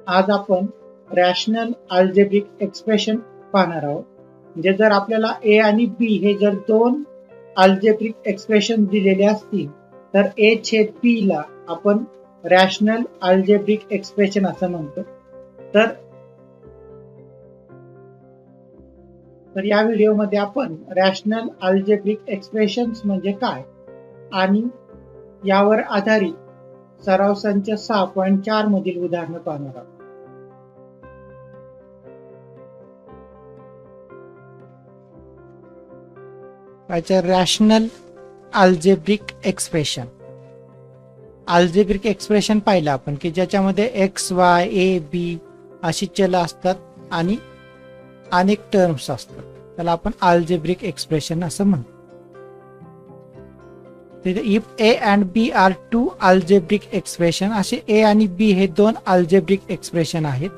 आज आपण rational algebraic expression पाहणार आहोत. म्हणजे जर आपल्याला ए आणि बी हे जर दोन अल्जेब्रिक एक्सप्रेशन दिलेले असतील तर ए छेद बी ला आपण रॅशनल अल्जेब्रिक एक्सप्रेशन असं म्हणतो. तर या व्हिडिओमध्ये आपण रॅशनल अल्जेब्रिक एक्सप्रेशन्स म्हणजे काय आणि यावर आधारित सराव संच 6.4 मधील उदाहरणं पाहणार आहोत. Rational algebraic expression. Algebraic expression पाहिलं आपण की ज्याच्यामध्ये एक्स वाय ए बी अशी चल असतात आणि अनेक टर्म्स असतात, त्याला आपण अल्जेब्रिक एक्सप्रेशन असं म्हणतो. If A and B are two algebraic expression, असे ए आणि बी हे दोन अल्जेब्रिक एक्सप्रेशन आहेत,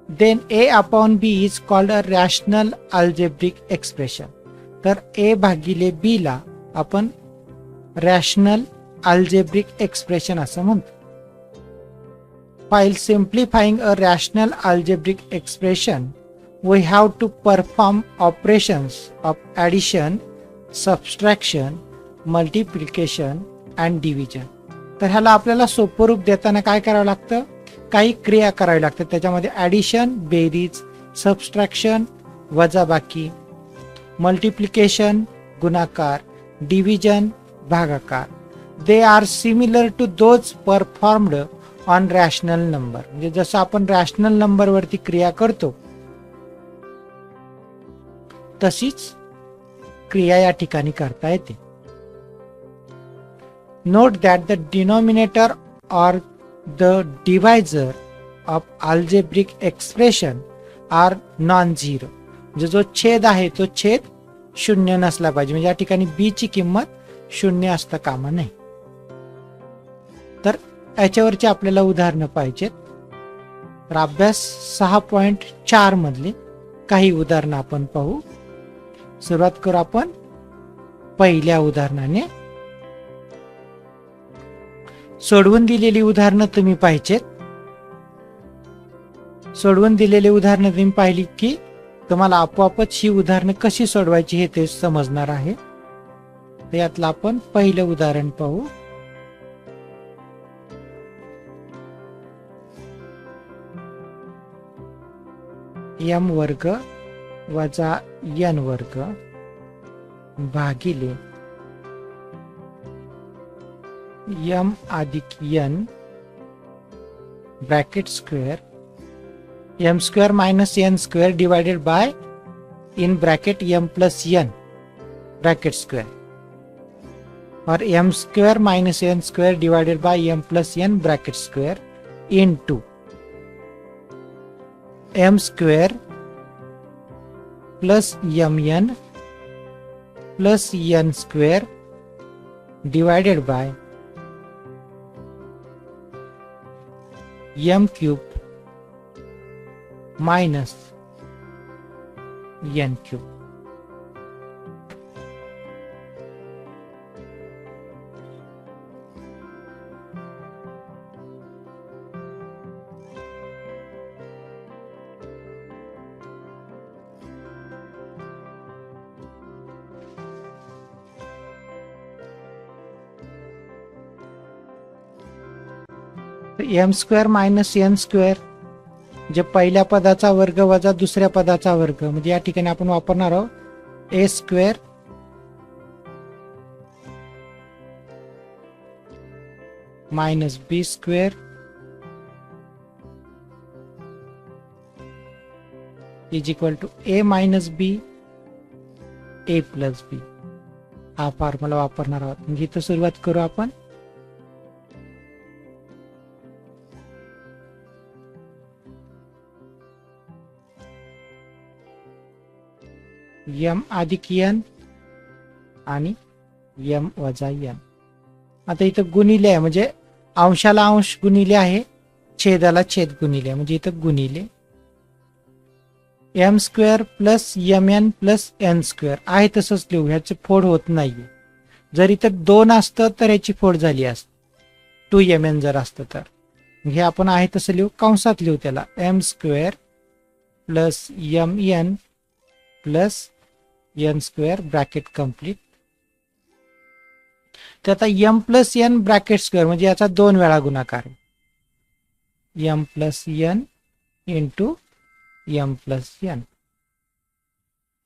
then A upon B is called a rational algebraic expression. तर ए भागिले बी ला आपण रॅशनल अल्जेब्रिक एक्सप्रेशन असं म्हणतो. While simplifying a rational algebraic expression, we have to perform operations of addition, subtraction, multiplication and division. तर ह्याला आपल्याला सोपं रूप देताना काय करावं लागतं, काही क्रिया करावी लागतात. त्याच्यामध्ये ॲडिशन बेरीज, सबस्ट्रॅक्शन वजाबाकी, मल्टिप्लिकेशन गुणाकार, डिव्हिजन भागाकार. They are similar to those performed on rational number. म्हणजे जसं आपण रॅशनल नंबर वरती क्रिया करतो तशीच क्रिया या ठिकाणी करता येते. Note that the denominator or the divisor of algebraic expression are non zero. म्हणजे जो छेद आहे तो छेद शून्य नसला पाहिजे. म्हणजे या ठिकाणी बी ची किंमत शून्य असता कामा नये. तर याच्यावरची आपल्याला उदाहरणं पाहिजेत. तर अभ्यास 6.4 मधले काही उदाहरणं आपण पाहू. सुरुवात करू आपण पहिल्या उदाहरणाने. सोडवून दिलेली उदाहरणं तुम्ही पाहिजेत. सोडवून दिलेली उदाहरणं तुम्ही पाहिली की तुम्हाला आपोआपच ही उदाहरणं कशी सोडवायची हे ते समजणार आहे. यातलं आपण पहिलं उदाहरण पाहू. एम वर्ग वजा एन वर्ग भागिले एम अधिक N bracket square M square minus N square divided by in bracket M plus N bracket square, और M square minus N square divided by M plus N bracket square into M square plus M N plus N square divided by M cube minus N cube. M square minus N square जे पहिल्या पदाचा वर्ग वजा दुसऱ्या पदाचा वर्ग, म्हणजे या ठिकाणी आपण वापरणार आहोत A square minus B square is equal to A minus B A plus B. हा फॉर्म्युला वापरणार आहोत. म्हणजे इथं सुरुवात करू आपण. यम अधिक एन आणि यम वजा एन. आता इथं गुणिले आहे, म्हणजे अंशाला अंश गुणिले आहे, छेदाला छेद गुणिले आहे, म्हणजे इथं गुणिले M square plus M N plus N square आहे तसंच लिहू, ह्याची फोड होत नाहीये. जर इथं 2 असतं तर ह्याची फोड झाली असते, 2mn जर असतं तर. हे आपण आहे तसं लिहू, कंसात लिहू त्याला m square plus mn plus n square bracket complete. तर आता m plus n bracket square म्हणजे याचा 2 वेळा गुणाकार आहे. m plus n into m plus n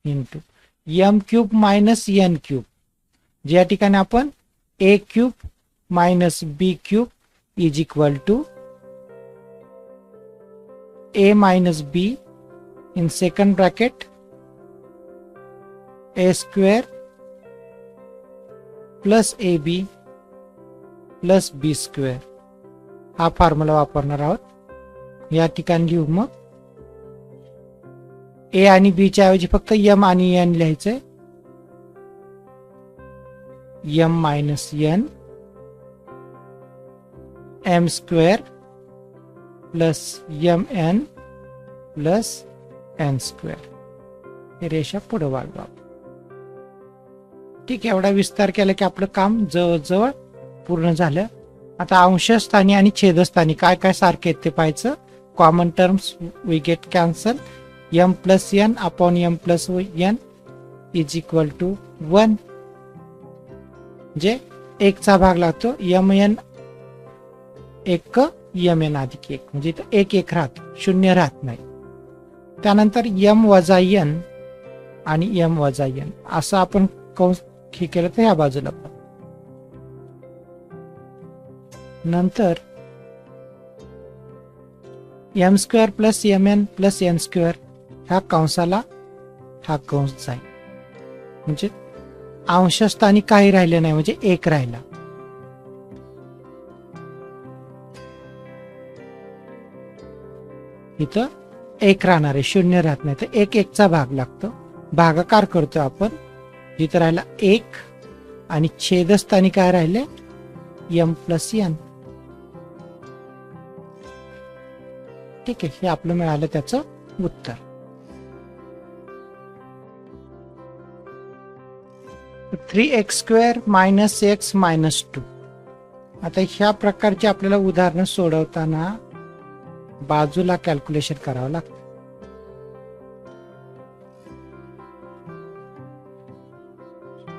into m cube minus n cube, ज्या ठिकाणी आपण a cube minus b cube is equal to a minus b in second bracket a square plus ab plus b square हा formula वापरणार आहोत. या ठिकाणी लिहू मग a आणि b च्या ऐवजी फक्त m आणि n लिहायचंय. m minus n m square plus mn plus n square. हे रेषा पुढे वाढवा. ठीक आहे, एवढा विस्तार केला की आपलं काम जवळजवळ पूर्ण झालं. आता अंशस्थानी आणि छेदस्थानी काय काय सारखे आहेत ते पाहायचं. Common terms we get cancel. m plus n upon m plus n is equal to 1, जे 1 चा भाग लागतो mn 1 mn अधिक 1 म्हणजे इथं 1 1 राहतो, 0 राहत नाही. त्यानंतर m वजा n आणि m वजा n असं आपण कंस हे केलं तर ह्या बाजूला पण. नंतर m square plus mn plus n square ह्या कंसाला हा कंस जाईल, म्हणजे अंशस्थानी काही राहिले नाही, म्हणजे 1 राहिला. इथं 1 राहणार आहे, 0 राहत नाही, तर 1 1 चा भाग लागतो. भागाकार करतो आपण, जिथं राहिला 1 आणि छेदस्थानी काय राहिले m प्लस n. ठीक आहे, हे आपलं मिळालं त्याचं उत्तर. Three x square minus x minus 2. आता ह्या प्रकारची आपल्याला उदाहरणं सोडवताना बाजूला कॅल्क्युलेशन करावं लागतं.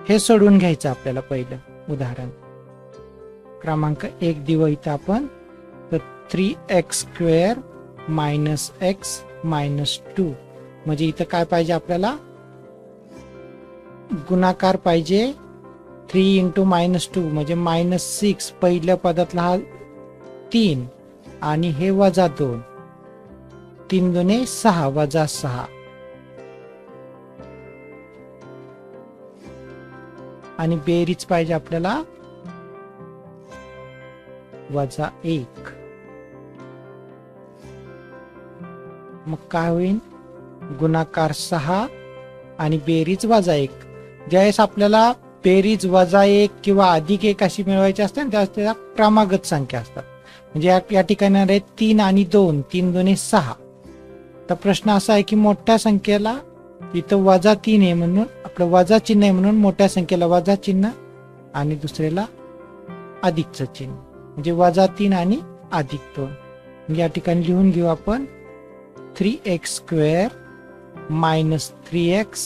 हे सोडून घ्यायचं आपल्याला. पहिलं उदाहरण क्रमांक 1 दिवं इथं आपण, तर 3x square minus x minus 2, म्हणजे इथं काय पाहिजे आपल्याला, गुणाकार पाहिजे. 3 इंटू मायनस 2 म्हणजे मायनस 6, पहिल्या पदातला हा 3 आणि हे वजा 2, 3 दुने 6 वजा 6 आणि बेरीज पाहिजे आपल्याला वजा 1. मग काय होईल, गुणाकार 6 आणि बेरीज वजा 1. ज्यावेळेस आपल्याला बेरीज वजा 1 किंवा अधिक 1 अशी मिळवायची असते ना, त्यावेळेस त्या क्रमागत संख्या असतात. म्हणजे या ठिकाणी आहे 3 आणि 2, 3 दुने 6. तर प्रश्न असा आहे की मोठ्या संख्येला इथं वजा 3 आहे म्हणून आपलं वजा चिन्ह आहे, म्हणून मोठ्या संख्येला वजा चिन्ह आणि दुसऱ्याला अधिकचं चिन्ह, म्हणजे वजा 3 आणि अधिक 2. या ठिकाणी लिहून घेऊ आपण 3x square minus 3x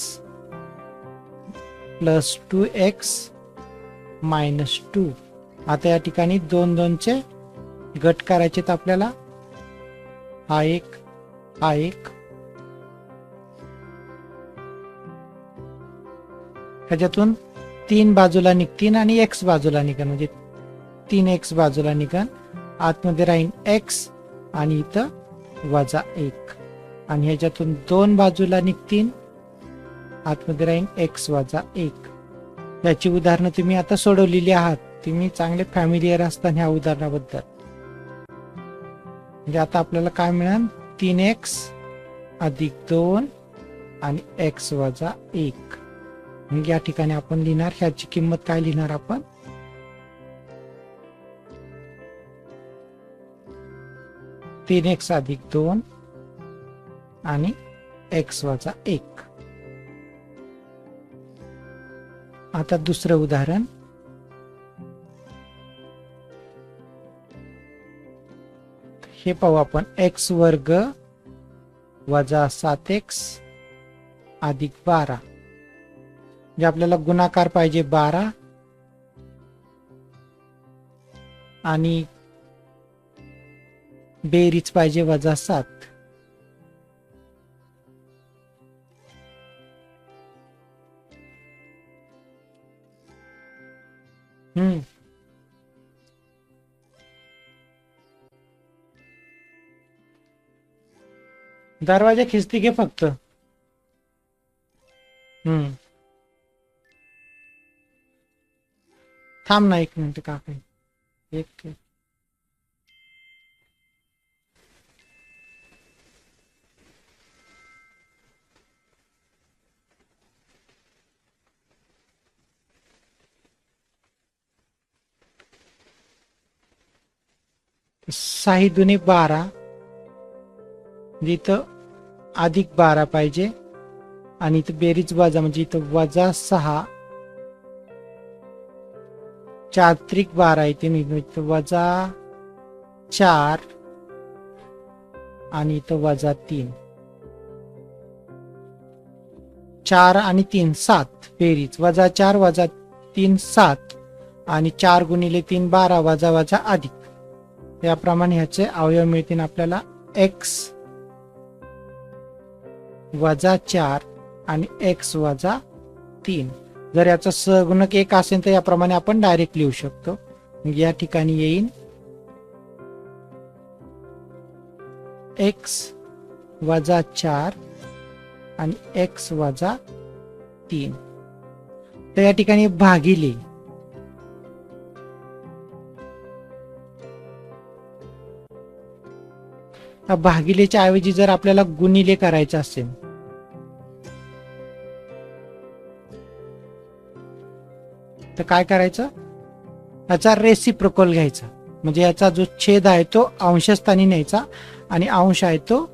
plus 2x minus 2. आता या ठिकाणी 2 2 चे गट करायचे आपल्याला. हा एक, हा एक, ह्याच्यातून 3 बाजूला निघतील आणि x बाजूला निघन, म्हणजे 3x बाजूला निघन. आतमध्ये राहील x आणि इथं वजा 1, आणि ह्याच्यातून 2 बाजूला निघतील, आतमध्ये राहील x वजा 1. याची उदाहरणं तुम्ही आता सोडवलेली आहात, तुम्ही चांगले फॅमिलियर असता ह्या उदाहरणाबद्दल. म्हणजे आता आपल्याला काय मिळेल, 3x अधिक 2 आणि x वजा 1. या ठिकाणी आपण लिहिणार, ह्याची किंमत काय लिहिणार आपण, 3x अधिक 2 आणि x वजा 1. आता दुसरं उदाहरण, हे पाहू आपण, एक्स वर्ग वजा 7x अधिक 12, म्हणजे आपल्याला गुणाकार पाहिजे 12 आणि बेरीज पाहिजे वजा 7. दरवाजा खिचती घे फक्त. थांब ना 1 मिनिट काका. एक साही दुने 12, इथं अधिक 12 पाहिजे आणि इथं बेरीज वजा, म्हणजे इथं वजा 6, 4 त्रिक 12 येते, इथं वजा 4 आणि इथं वजा 3, 4 आणि 3 7, बेरीज वजा 4 वजा 3 7 आणि 4 गुणिले 3 12 वजा वजा अधिक. याप्रमाणे ह्याचे अवयव मिळतील आपल्याला x वजा 4 आणि x वजा 3. जर याचा सहगुणक 1 असेल तर याप्रमाणे आपण डायरेक्ट लिहू शकतो. या ठिकाणी येईल x वजा 4 आणि x वजा 3. तर या ठिकाणी भागिले, भागिलेच्या ऐवजी जर आपल्याला गुणिले करायचं असेल तर काय करायचं, याचा रेसिप्रोकल घ्यायचा, म्हणजे याचा जो छेद आहे तो अंशस्थानी न्यायचा आणि अंश आहे तो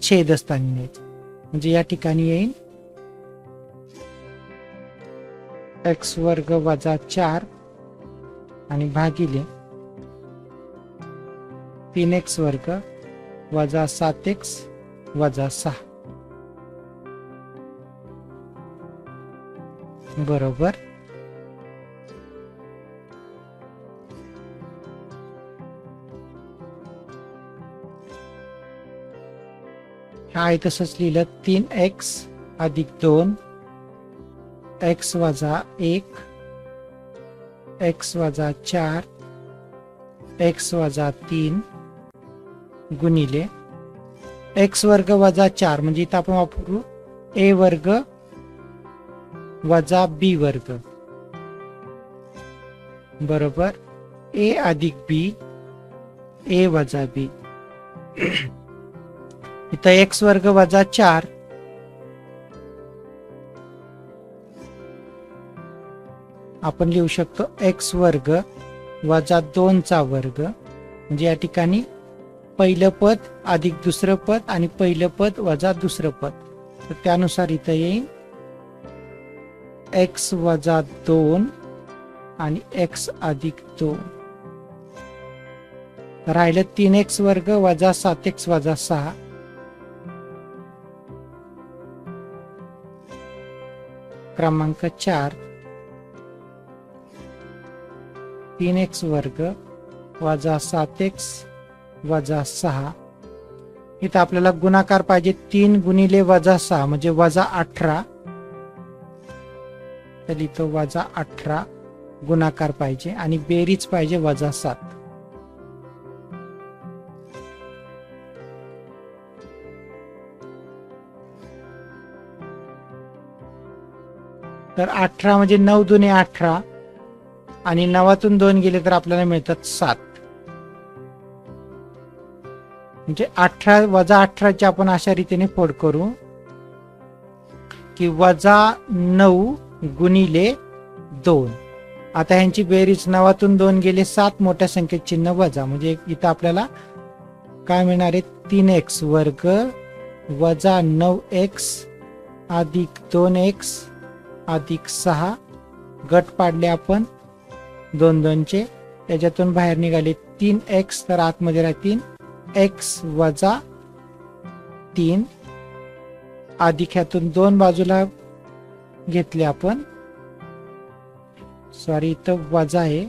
छेदस्थानी न्यायचा. म्हणजे या ठिकाणी येईल x वर्ग वजा 4 आणि भागिले 3x वर्ग वजा 7x वजा 6 बरोबर. आहे तसंच लिहिलं, 3x अधिक 2 x वजा 1 x वजा 4 x वजा 3 गुणिले x वर्ग वजा 4, म्हणजे इथं आपण वापरू a वर्ग वजा b वर्ग बरोबर a अधिक b, a वजा b. इथं x वर्ग वजा 4 आपण लिहू शकतो x वर्ग वजा 2 चा वर्ग, म्हणजे या ठिकाणी पहिलं पद अधिक दुसरं पद आणि पहिलं पद वजा दुसरं पद. तर त्यानुसार इथं येईल x वजा 2 आणि x अधिक 2. राहिलं 3x वर्ग वजा 7x वजा 6 क्रमांक 4 3x वर्ग वजा 7x वजा 6. इथं आपल्याला गुणाकार पाहिजे 3 गुणिले वजा 6 म्हणजे वजा 18, तर इथं वजा 18 गुणाकार पाहिजे आणि बेरीज पाहिजे वजा 7. तर 18 म्हणजे 9 दुने 18 आणि 9तून 2 गेले तर आपल्याला मिळतात 7. म्हणजे 18 वजा 18ची आपण अशा रीतीने फोड करू की वजा 9 गुणिले 2. आता ह्यांची बेरीज 9तून 2 गेले 7, मोठ्या संख्येत चिन्ह वजा, म्हणजे इथं आपल्याला काय मिळणार आहे 3x वर्ग वजा 9x अधिक 2x अधिक 6. गट पाडले आपण 2 2चे, त्याच्यातून बाहेर निघाले 3x, तर आतमध्ये राहतील x वजा 3 अधिक ह्यातून 2 बाजूला घेतले आपण, सॉरी इथं वजा आहे,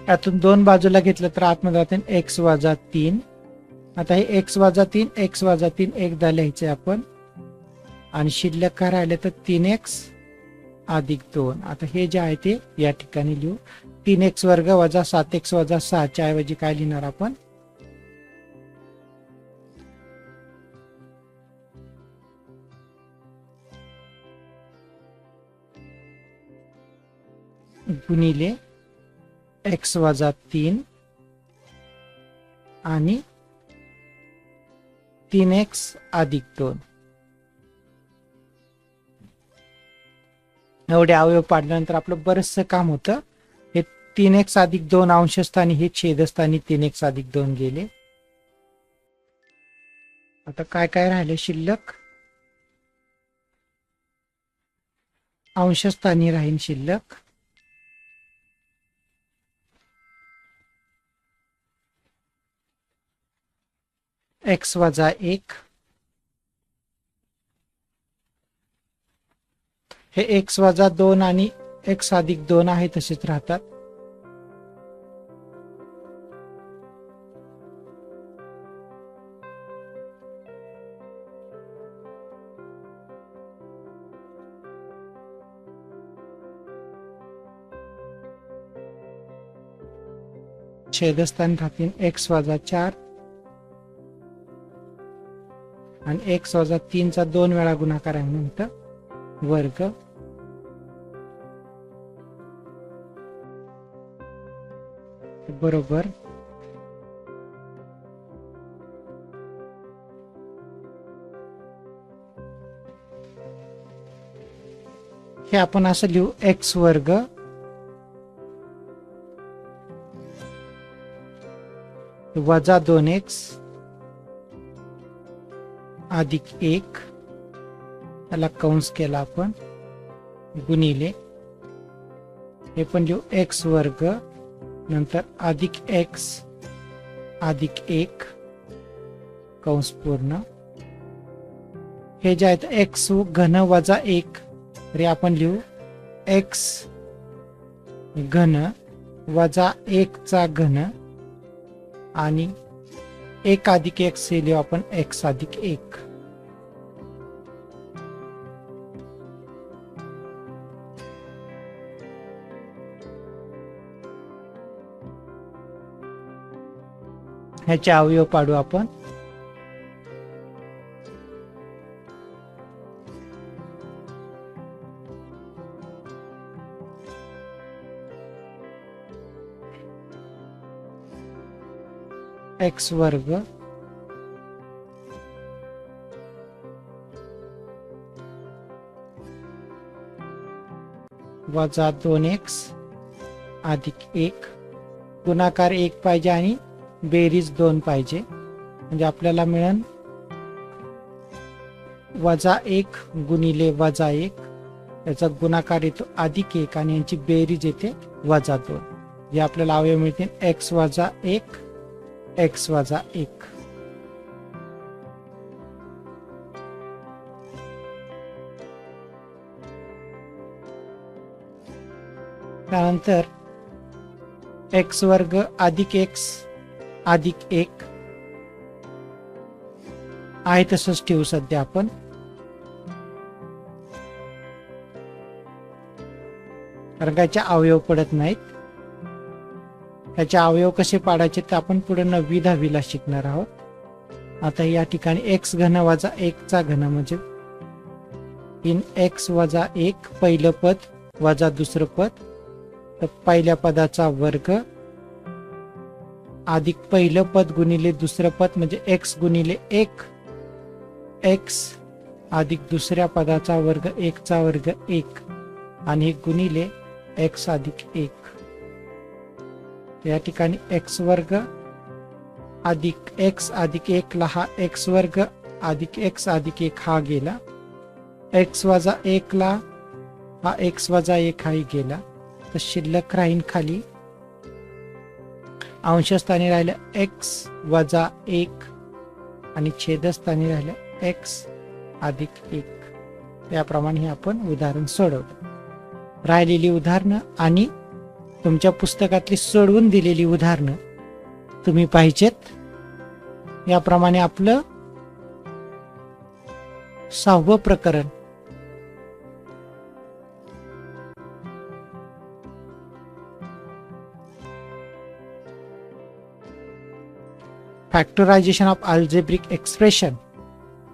यातून 2 बाजूला घेतलं तर आतमध्ये जाते x वजा 3. आता हे x वजा 3 x वजा 3 एकदा लिहायचे आपण आणि शिल्लक काय राहिले तर 3x अधिक 2. आता हे जे आहे ते या ठिकाणी लिहू. 3x वर्ग वजा 7x वजा 6 च्या ऐवजी काय लिहिणार आपण, गुणिले x वजा 3 आणि 3x अधिक 2. एवढे अवयव पाडल्यानंतर आपलं बरचसं काम होतं. हे 3x अधिक 2 अंशस्थानी हे छेदस्थानी 3x अधिक 2 गेले. आता काय काय राहिले शिल्लक, अंशस्थानी राहील शिल्लक x वजा 1, हे x वजा 2 आणि x अधिक 2 आहे तसेच राहतात. छेदस्थानी राहतील x वजा 4 आणि x वजा 3 चा 2 वेळा गुणाकार आहे म्हणून वर्ग. बरोबर हे आपण असं लिहू, x वर्ग वजा 2x अधिक 1 याला कंस केला आपण गुणिले, हे पण लिहू x वर्ग नंतर अधिक x अधिक 1 कंस पूर्ण. हे जे आहेत x घन वजा 1 तरी आपण लिहू x घन वजा 1 चा घन आणि 1 अधिक x हे लिहू आपण x अधिक 1. ह्याचे अवयव पाडू आपण. x वर्ग वजा 2x अधिक 1 गुणाकार 1 पाहिजे आणि बेरीज 2 पाहिजे, म्हणजे आपल्याला मिळेल वजा 1 गुणिले वजा 1 याचा गुणाकार येतो अधिक 1 आणि यांची बेरीज येते वजा 2. जे आपल्याला अवयव मिळतील x वजा 1 x वजा 1. त्यानंतर x वर्ग अधिक x अधिक 1 आहे तसंच ठेवू सध्या आपण. कारण याचे अवयव पडत नाहीत. त्याचे अवयव कसे पाडायचे ते आपण पुढे 9वी 10वीला शिकणार आहोत. आता या ठिकाणी x घन वजा 1 चा घन म्हणजे इन x वजा 1 पहिलं पद वजा दुसरं पद, तर पहिल्या पदाचा वर्ग अधिक पहिलं पद गुणिले दुसरं पद म्हणजे x गुणिले 1 x अधिक दुसऱ्या पदाचा वर्ग 1 चा वर्ग 1 आणि हे गुणिले x अधिक 1. या ठिकाणी x वर्ग अधिक x अधिक 1 ला हा x वर्ग अधिक x अधिक 1 हा गेला. x वजा 1 ला हा x वजा 1 हाही गेला, तर शिल्लक राहीन खाली अंशस्थानी राहिलं x वजा 1 आणि छेदस्थानी राहिलं x अधिक 1. याप्रमाणे हे आपण उदाहरण सोडवलं. राहिलेली उदाहरणं आणि तुमच्या पुस्तकातली सोडवून दिलेली उदाहरणं तुम्ही पाहिजेत. याप्रमाणे आपलं 6वं प्रकरण फॅक्टरायझेशन ऑफ अल्जेब्रिक एक्सप्रेशन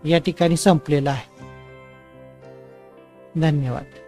या ठिकाणी संपलेलं आहे. धन्यवाद.